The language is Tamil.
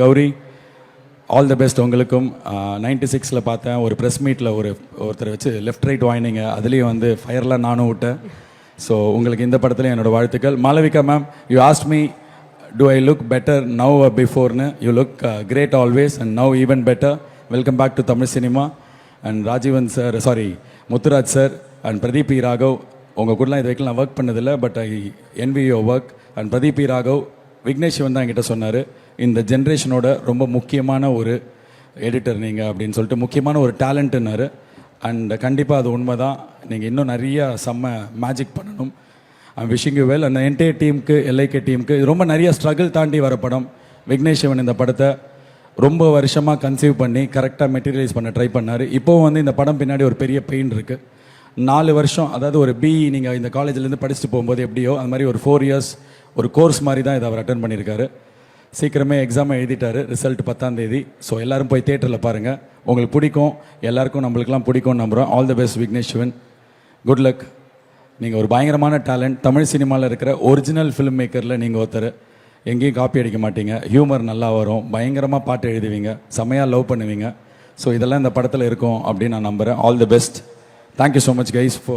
கௌரி, ஆல் த பெஸ்ட் உங்களுக்கும். 96 பார்த்தேன் ஒரு ப்ரெஸ் மீட்டில் ஒருத்தரை வச்சு லெஃப்ட் ரைட் வாங்கினீங்க, அதுலேயும் வந்து ஃபயர்லாம் நானும் விட்டேன். ஸோ உங்களுக்கு இந்த படத்தில் என்னோடய வாழ்த்துக்கள். Malavika ma'am, you asked me do I look better now or before? You look great always and now even better. Welcome back to Tamil cinema. And Rajivan sir, sorry, Mutturaj sir and Pradeep E. Raghav, உங்கள் கூடலாம் இது வரைக்கும் நான் ஒர்க் பண்ணதில்லை, but I envy your work. And Pradeep E. Raghav, Vignesh Sivan தான் என்கிட்ட சொன்னார், இந்த ஜென்ரேஷனோட ரொம்ப முக்கியமான ஒரு எடிட்டர் நீங்கள் அப்படின்னு சொல்லிட்டு, முக்கியமான ஒரு டேலண்ட்டுன்னாரு. அண்ட் கண்டிப்பாக அது உண்மை தான். நீங்கள் இன்னும் நிறையா செம்ம மேஜிக் பண்ணணும். I'm wishing you well. அந்த என்டையர் டீமுக்கு, எல்ஐகே டீமுக்கு, இது ரொம்ப நிறைய ஸ்ட்ரகிள் தாண்டி வர படம். விக்னேஷ் சிவன் இந்த படத்தை ரொம்ப வருஷமாக கன்சீவ் பண்ணி கரெக்டாக மெட்டீரியலைஸ் பண்ண ட்ரை பண்ணார். இப்போவும் வந்து இந்த படம் பின்னாடி ஒரு பெரிய பெயின் இருக்குது. 4 வருஷம், அதாவது ஒரு பிஇ நீங்கள் இந்த காலேஜ்லேருந்து படிச்சுட்டு போகும்போது எப்படியோ அது மாதிரி ஒரு 4 இயர்ஸ் ஒரு கோர்ஸ் மாதிரி தான் இதை அவர் அட்டன் பண்ணியிருக்காரு. சீக்கிரமே எக்ஸாமை எழுதிட்டார், ரிசல்ட் 10ஆம் தேதி. ஸோ எல்லோரும் போய் தேட்டரில் பாருங்கள், உங்களுக்கு பிடிக்கும், எல்லாருக்கும் நம்மளுக்கெல்லாம் பிடிக்கும்னு நம்புகிறோம். All the best Vignesh Sivan, good luck. நீங்கள் ஒரு பயங்கரமான டேலண்ட். தமிழ் சினிமாவில் இருக்கிற ஒரிஜினல் ஃபிலிம் மேக்கரில் நீங்கள் ஒருத்தர். எங்கேயும் காப்பி அடிக்க மாட்டீங்க, ஹியூமர் நல்லா வரும், பயங்கரமாக பாட்டு எழுதுவீங்க, செமையாக லவ் பண்ணுவீங்க. ஸோ இதெல்லாம் இந்த படத்தில் இருக்கும் அப்படின்னு நான் நம்புகிறேன். All the best. Thank you so much guys for